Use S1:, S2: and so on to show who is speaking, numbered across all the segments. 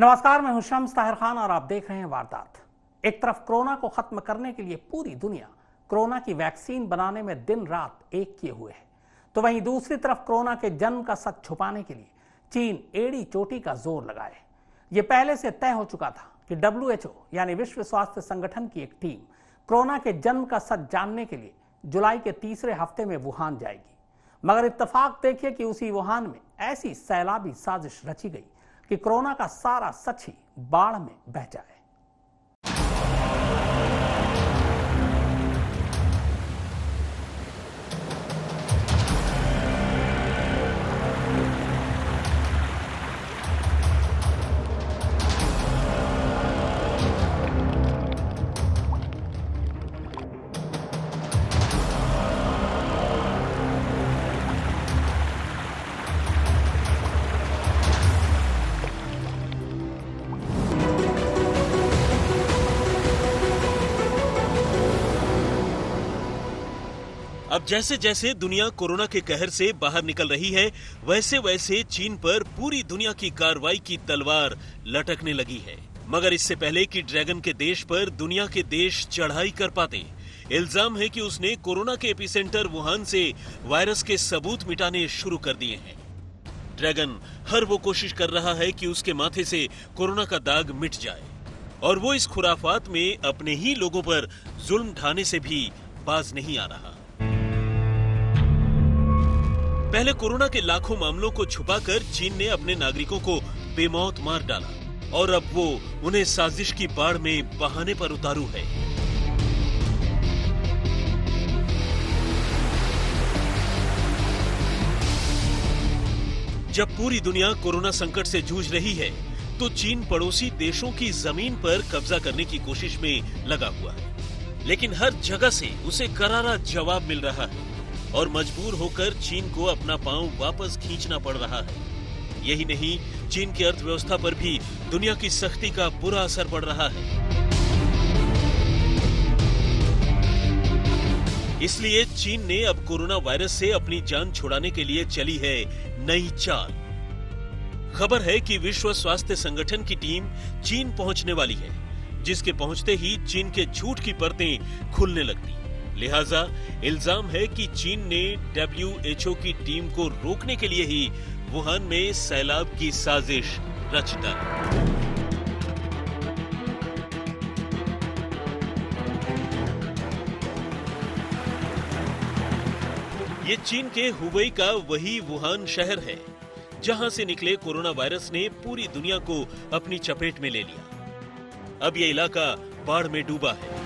S1: नमस्कार, मैं हूं शम्स ताहिर खान और आप देख रहे हैं वारदात। एक तरफ कोरोना को खत्म करने के लिए पूरी दुनिया कोरोना की वैक्सीन बनाने में दिन रात एक किए हुए है, तो वहीं दूसरी तरफ कोरोना के जन्म का सच छुपाने के लिए चीन एड़ी चोटी का जोर लगाए। ये पहले से तय हो चुका था कि WHO यानी विश्व स्वास्थ्य संगठन की एक टीम कोरोना के जन्म का सच जानने के लिए जुलाई के तीसरे हफ्ते में वुहान जाएगी। मगर इत्तेफाक देखिए कि उसी वुहान में ऐसी सैलाबी साजिश रची गई कि कोरोना का सारा सच ही बाढ़ में बह जाए।
S2: अब जैसे जैसे दुनिया कोरोना के कहर से बाहर निकल रही है, वैसे वैसे चीन पर पूरी दुनिया की कार्रवाई की तलवार लटकने लगी है। मगर इससे पहले कि ड्रैगन के देश पर दुनिया के देश चढ़ाई कर पाते, इल्जाम है कि उसने कोरोना के एपिसेंटर वुहान से वायरस के सबूत मिटाने शुरू कर दिए हैं। ड्रैगन हर वो कोशिश कर रहा है कि उसके माथे से कोरोना का दाग मिट जाए, और वो इस खुराफात में अपने ही लोगों पर जुल्म ढाने से भी बाज नहीं आ रहा। पहले कोरोना के लाखों मामलों को छुपाकर चीन ने अपने नागरिकों को बेमौत मार डाला, और अब वो उन्हें साजिश की बाढ़ में बहाने पर उतारू है। जब पूरी दुनिया कोरोना संकट से जूझ रही है, तो चीन पड़ोसी देशों की जमीन पर कब्जा करने की कोशिश में लगा हुआ है। लेकिन हर जगह से उसे करारा जवाब मिल रहा है, और मजबूर होकर चीन को अपना पांव वापस खींचना पड़ रहा है। यही नहीं, चीन की अर्थव्यवस्था पर भी दुनिया की सख्ती का बुरा असर पड़ रहा है। इसलिए चीन ने अब कोरोना वायरस से अपनी जान छुड़ाने के लिए चली है नई चाल। खबर है कि विश्व स्वास्थ्य संगठन की टीम चीन पहुंचने वाली है, जिसके पहुंचते ही चीन के झूठ की परतें खुलने लगती। लिहाजा इल्जाम है कि चीन ने WHO की टीम को रोकने के लिए ही वुहान में सैलाब की साजिश रच डाली। ये चीन के हुबेई का वही वुहान शहर है, जहां से निकले कोरोना वायरस ने पूरी दुनिया को अपनी चपेट में ले लिया। अब ये इलाका बाढ़ में डूबा है।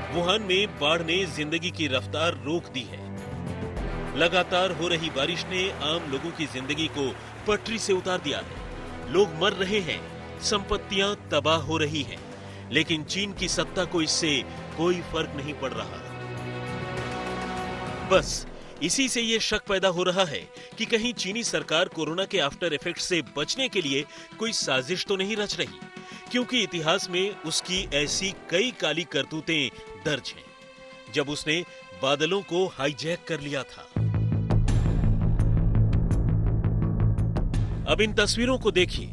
S2: वुहान में बाढ़ ने जिंदगी की रफ्तार रोक दी है। लगातार हो रही बारिश ने आम लोगों की जिंदगी को पटरी से उतार दिया है। लोग मर रहे हैं, संपत्तियां तबाह हो रही हैं, लेकिन चीन की सत्ता को इससे कोई फर्क नहीं पड़ रहा। बस इसी से ये शक पैदा हो रहा है कि कहीं चीनी सरकार कोरोना के आफ्टर इफेक्ट से बचने के लिए कोई साजिश तो नहीं रच रही, क्योंकि इतिहास में उसकी ऐसी कई काली करतूतें दर्ज हैं, जब उसने बादलों को हाईजैक कर लिया था। अब इन तस्वीरों को देखिए।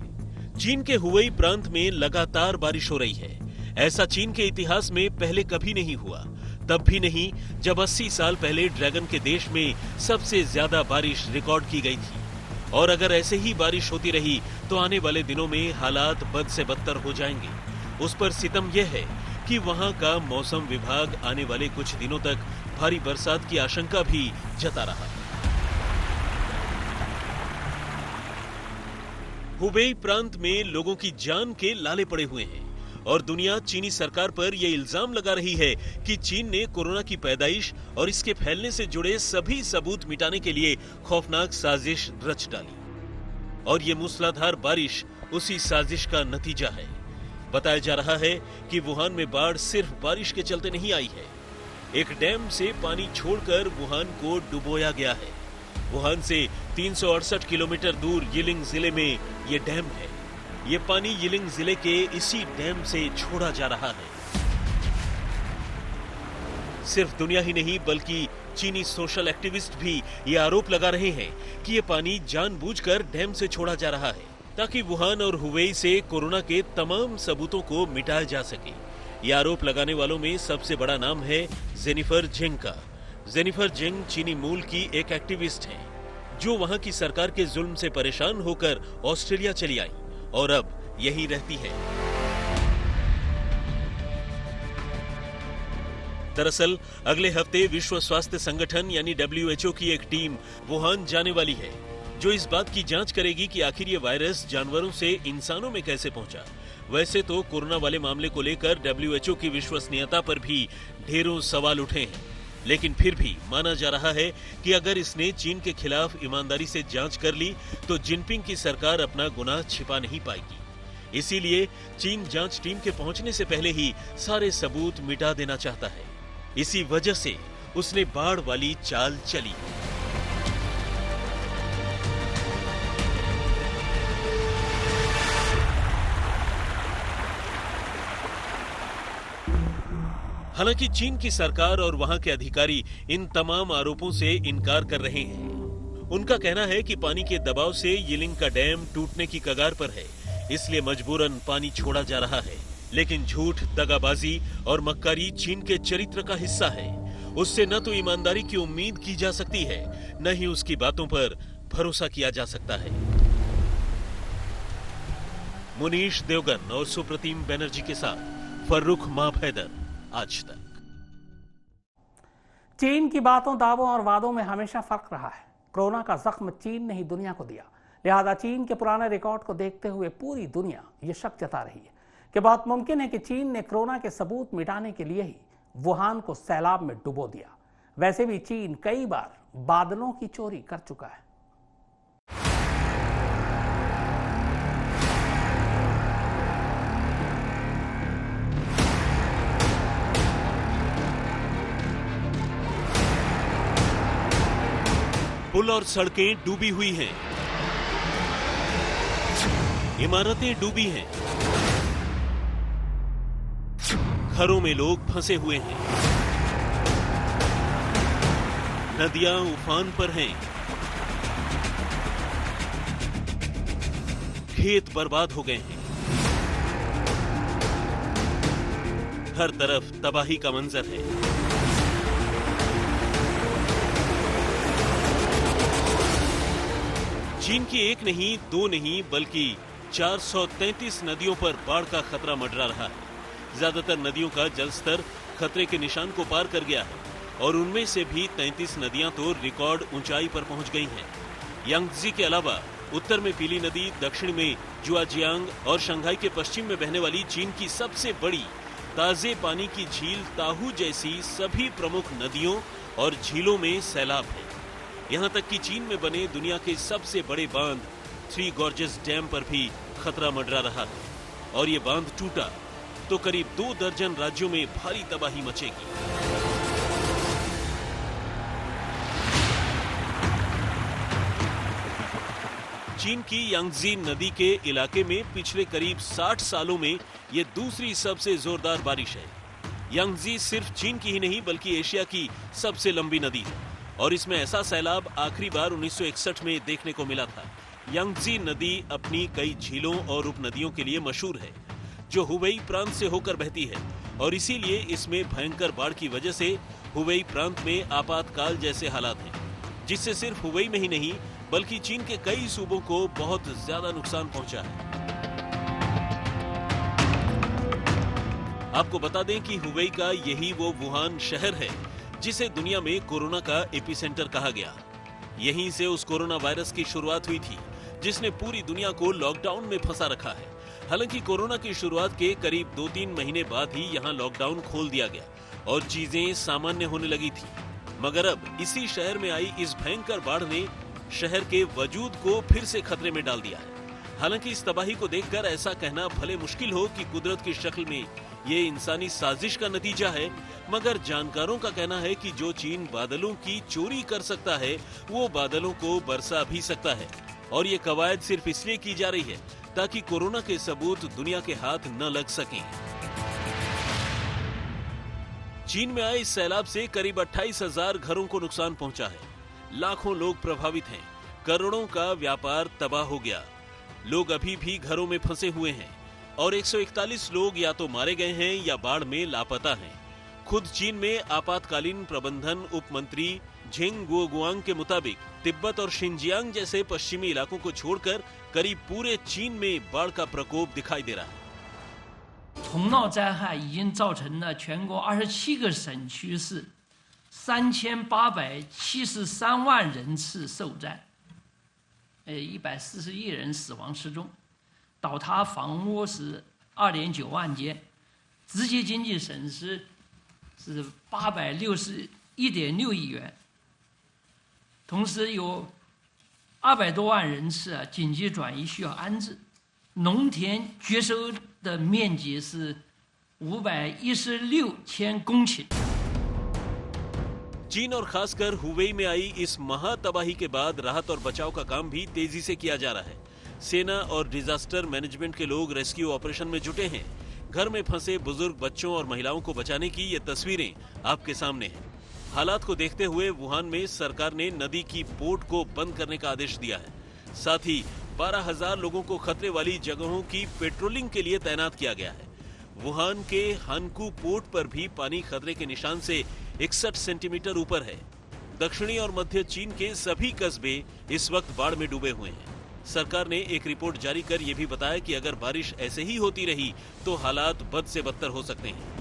S2: चीन के हुबेई प्रांत में लगातार बारिश हो रही है। ऐसा चीन के इतिहास में पहले कभी नहीं हुआ, तब भी नहीं जब 80 साल पहले ड्रैगन के देश में सबसे ज्यादा बारिश रिकॉर्ड की गई थी। और अगर ऐसे ही बारिश होती रही तो आने वाले दिनों में हालात बद से बदतर हो जाएंगे। उस पर सितम यह है कि वहां का मौसम विभाग आने वाले कुछ दिनों तक भारी बरसात की आशंका भी जता रहा है। हुबेई प्रांत में लोगों की जान के लाले पड़े हुए हैं, और दुनिया चीनी सरकार पर यह इल्जाम लगा रही है कि चीन ने कोरोना की पैदाइश और इसके फैलने से जुड़े सभी सबूत मिटाने के लिए खौफनाक साजिश रच डाली। और ये मूसलाधार बारिश उसी साजिश का नतीजा है। बताया जा रहा है कि वुहान में बाढ़ सिर्फ बारिश के चलते नहीं आई है। एक डैम से पानी छोड़कर वुहान को डुबोया गया है। वुहान से 368 किलोमीटर दूर यिलिंग जिले में ये डैम है। ये पानी यिलिंग जिले के इसी डैम से छोड़ा जा रहा है। सिर्फ दुनिया ही नहीं बल्कि चीनी सोशल एक्टिविस्ट भी ये आरोप लगा रहे हैं कि ये पानी जानबूझकर डैम से छोड़ा जा रहा है। ताकि वुहान और हुबेई से कोरोना के तमाम सबूतों को मिटाया जा सके। ये आरोप लगाने वालों में सबसे बड़ा नाम है जेनिफर जेंग का। जेनिफर जेंग चीनी मूल की एक एक्टिविस्ट हैं, जो वहां की सरकार के जुल्म से परेशान होकर ऑस्ट्रेलिया चली आई और अब यही रहती है। दरअसल अगले हफ्ते विश्व स्वास्थ्य संगठन यानी WHO की एक टीम वुहान जाने वाली है, जो इस बात की जांच करेगी कि आखिर ये वायरस जानवरों से इंसानों में कैसे पहुंचा। वैसे तो कोरोना वाले मामले को लेकर WHO की विश्वसनीयता पर भी ढेरों सवाल उठे हैं, लेकिन फिर भी माना जा रहा है कि अगर इसने चीन के खिलाफ ईमानदारी से जांच कर ली तो जिनपिंग की सरकार अपना गुनाह छिपा नहीं पाएगी। इसीलिए चीन जांच टीम के पहुंचने से पहले ही सारे सबूत मिटा देना चाहता है। इसी वजह से उसने बाढ़ वाली चाल चली। हालांकि चीन की सरकार और वहां के अधिकारी इन तमाम आरोपों से इनकार कर रहे हैं। उनका कहना है कि पानी के दबाव से यिलिंग का डैम टूटने की कगार पर है, इसलिए मजबूरन पानी छोड़ा जा रहा है। लेकिन झूठ, दगाबाजी और मक्कारी चीन के चरित्र का हिस्सा है। उससे न तो ईमानदारी की उम्मीद की जा सकती है, न ही उसकी बातों पर भरोसा किया जा सकता है। मुनीश देवगन और सुप्रतिम बनर्जी के साथ फर्रुख माफैदर, आज तक।
S1: चीन की बातों, दावों और वादों में हमेशा फर्क रहा है। कोरोना का जख्म चीन ने ही दुनिया को दिया, लिहाजा चीन के पुराने रिकॉर्ड को देखते हुए पूरी दुनिया ये शक जता रही है कि बहुत मुमकिन है कि चीन ने कोरोना के सबूत मिटाने के लिए ही वुहान को सैलाब में डुबो दिया। वैसे भी चीन कई बार बादलों की चोरी कर चुका है।
S2: पुल और सड़कें डूबी हुई हैं, इमारतें डूबी हैं, घरों में लोग फंसे हुए हैं, नदियां उफान पर हैं, खेत बर्बाद हो गए हैं, हर तरफ तबाही का मंजर है। चीन की एक नहीं, दो नहीं, बल्कि 433 नदियों पर बाढ़ का खतरा मंडरा रहा है। ज्यादातर नदियों का जलस्तर खतरे के निशान को पार कर गया है और उनमें से भी 33 नदियां तो रिकॉर्ड ऊंचाई पर पहुंच गई हैं। यांगजी के अलावा उत्तर में पीली नदी, दक्षिण में जुआजियांग और शंघाई के पश्चिम में बहने वाली चीन की सबसे बड़ी ताजे पानी की झील ताहू जैसी सभी प्रमुख नदियों और झीलों में सैलाब है। यहाँ तक कि चीन में बने दुनिया के सबसे बड़े बांध थ्री गॉर्जेस डैम पर भी खतरा मंडरा रहा है और ये बांध टूटा तो करीब 2 दर्जन राज्यों में भारी तबाही मचेगी। चीन की यांगजी नदी के इलाके में पिछले करीब 60 सालों में ये दूसरी सबसे जोरदार बारिश है। यांगजी सिर्फ चीन की ही नहीं बल्कि एशिया की सबसे लंबी नदी है और इसमें ऐसा सैलाब आखिरी बार 1961 में देखने को मिला था। यांगजी नदी अपनी कई झीलों और उपनदियों के लिए मशहूर है, जो हुबेई प्रांत से होकर बहती है और इसीलिए इसमें भयंकर बाढ़ की वजह से हुबेई प्रांत में आपातकाल जैसे हालात हैं, जिससे सिर्फ हुबेई में ही नहीं बल्कि चीन के कई सूबों को बहुत ज्यादा नुकसान पहुंचा है। आपको बता दें कि हुबेई का यही वो वुहान शहर है जिसे दुनिया में कोरोना का एपिसेंटर कहा गया। यहीं से उस कोरोना वायरस की शुरुआत हुई थी, जिसने पूरी दुनिया को लॉकडाउन में फंसा रखा है। हालांकि कोरोना की शुरुआत के करीब 2-3 महीने बाद ही यहां लॉकडाउन खोल दिया गया और चीजें सामान्य होने लगी थी। मगर अब इसी शहर में आई इस भयंकर बाढ़ ने शहर के वजूद को फिर से खतरे में डाल दिया है। हालांकि इस तबाही को देखकर ऐसा कहना भले मुश्किल हो कि कुदरत की शक्ल में ये इंसानी साजिश का नतीजा है, मगर जानकारों का कहना है कि जो चीन बादलों की चोरी कर सकता है वो बादलों को बरसा भी सकता है और ये कवायद सिर्फ इसलिए की जा रही है ताकि कोरोना के सबूत दुनिया के हाथ न लग सकें। चीन में आए इस सैलाब से करीब 28,000 घरों को नुकसान पहुंचा है। लाखों लोग प्रभावित हैं, करोड़ों का व्यापार तबाह हो गया। लोग अभी भी घरों में फंसे हुए हैं और 141 लोग या तो मारे गए हैं या बाढ़ में लापता हैं। खुद चीन में आपातकालीन प्रबंधन उप मंत्री झेंग गुओगुआंग के मुताबिक तिब्बत और शिनजियांग जैसे पश्चिमी इलाकों को छोड़कर करीब पूरे चीन में बाढ़ का प्रकोप दिखाई दे रहा है।
S3: 洪涝灾害已经造成了全国27个省区市3873万人次受灾，140亿人死亡失踪，倒塌房屋是2.9万间，直接经济损失是861.6亿元。同时有200多万人次紧急转移需要安置，农田绝收的面积是516千公顷。
S2: चीन और खासकर हुबेई में आई इस महातबाही के बाद राहत और बचाव का काम भी तेजी से किया जा रहा है। सेना और डिजास्टर मैनेजमेंट के लोग रेस्क्यू ऑपरेशन में जुटे हैं। घर में फंसे बुजुर्ग, बच्चों और महिलाओं को बचाने की ये तस्वीरें आपके सामने हैं। हालात को देखते हुए वुहान में सरकार ने नदी की पोर्ट को बंद करने का आदेश दिया है। साथ ही 12,000 लोगों को खतरे वाली जगहों की पेट्रोलिंग के लिए तैनात किया गया है। वुहान के हानकू पोर्ट पर भी पानी खतरे के निशान से 61 सेंटीमीटर ऊपर है। दक्षिणी और मध्य चीन के सभी कस्बे इस वक्त बाढ़ में डूबे हुए हैं। सरकार ने एक रिपोर्ट जारी कर यह भी बताया कि अगर बारिश ऐसे ही होती रही तो हालात बद से बदतर हो सकते हैं।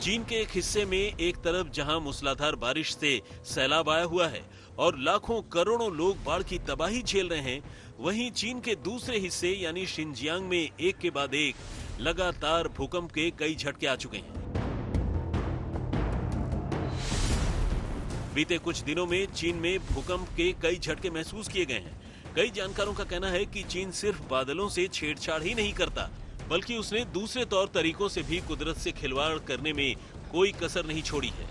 S2: चीन के एक हिस्से में एक तरफ जहां मूसलाधार बारिश से सैलाब आया हुआ है और लाखों करोड़ों लोग बाढ़ की तबाही झेल रहे हैं, वहीं चीन के दूसरे हिस्से यानी शिनजियांग में एक के बाद एक लगातार भूकंप के कई झटके आ चुके हैं। बीते कुछ दिनों में चीन में भूकंप के कई झटके महसूस किए गए हैं। कई जानकारों का कहना है कि चीन सिर्फ बादलों से छेड़छाड़ ही नहीं करता, बल्कि उसने दूसरे तौर तरीकों से भी कुदरत से खिलवाड़ करने में कोई कसर नहीं छोड़ी है।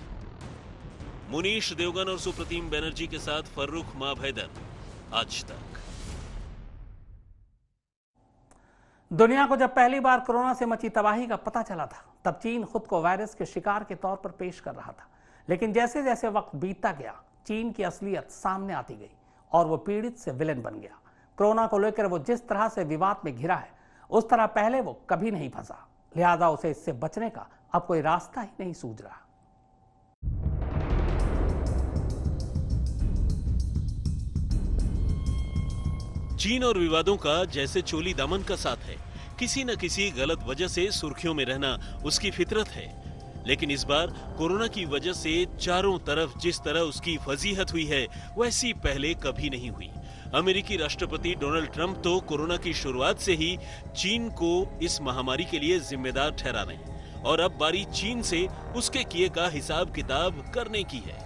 S2: मुनीश देवगन और सुप्रतिम बनर्जी के साथ फर्रुख माभैदर, आज तक।
S1: दुनिया को जब पहली बार कोरोना से मची तबाही का पता चला था, तब चीन खुद को वायरस के शिकार के तौर पर पेश कर रहा था। लेकिन जैसे जैसे वक्त बीतता गया, चीन की असलियत सामने आती गई और वो पीड़ित से विलेन बन गया। कोरोना को लेकर वो जिस तरह से विवाद में घिरा है, उस तरह पहले वो कभी नहीं फंसा। लिहाजा उसे इससे बचने का अब कोई रास्ता ही नहीं सूझ रहा।
S2: चीन और विवादों का जैसे चोली दामन का साथ है, किसी न किसी गलत वजह से सुर्खियों में रहना उसकी फितरत है। लेकिन इस बार कोरोना की वजह से चारों तरफ जिस तरह उसकी फजीहत हुई है, वैसी पहले कभी नहीं हुई। अमेरिकी राष्ट्रपति डोनाल्ड ट्रंप तो कोरोना की शुरुआत से ही चीन को इस महामारी के लिए जिम्मेदार ठहरा रहे हैं और अब बारी चीन से उसके किए का हिसाब किताब करने की है।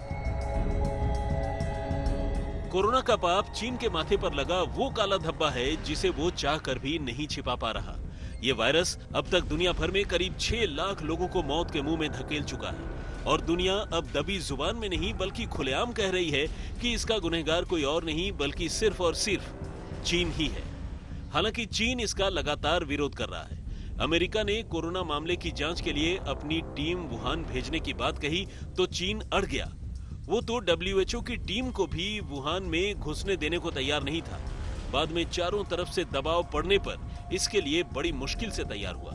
S2: कोरोना का पाप चीन के माथे पर लगा वो काला धब्बा है जिसे वो चाहकर भी नहीं छिपा पा रहा। ये वायरस अब तक दुनिया भर में करीब 6 लाख लोगों को मौत के मुंह में धकेल चुका है और दुनिया अब दबी जुबान में नहीं बल्कि खुलेआम कह रही है कि इसका गुनहगार कोई और नहीं बल्कि सिर्फ और सिर्फ चीन ही है। हालांकि चीन इसका लगातार विरोध कर रहा है। अमेरिका ने कोरोना मामले की जांच के लिए अपनी टीम वुहान भेजने की बात कही तो चीन अड़ गया। वो तो WHO की टीम को भी वुहान में घुसने देने को तैयार नहीं था। बाद में चारों तरफ से दबाव पड़ने पर इसके लिए बड़ी मुश्किल से तैयार हुआ।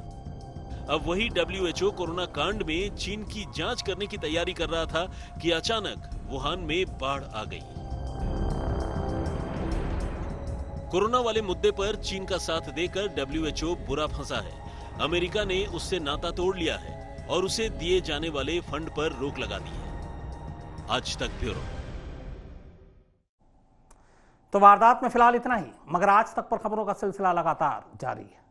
S2: अब वही WHO कोरोना कांड में चीन की जांच करने की तैयारी कर रहा था कि अचानक वुहान में बाढ़ आ गई। कोरोना वाले मुद्दे पर चीन का साथ देकर WHO बुरा फंसा है। अमेरिका ने उससे नाता तोड़ लिया है और उसे दिए जाने वाले फंड पर रोक लगा दी है। आज तक ब्यूरो।
S1: तो वारदात में फिलहाल इतना ही, मगर आज तक पर खबरों का सिलसिला लगातार जारी है।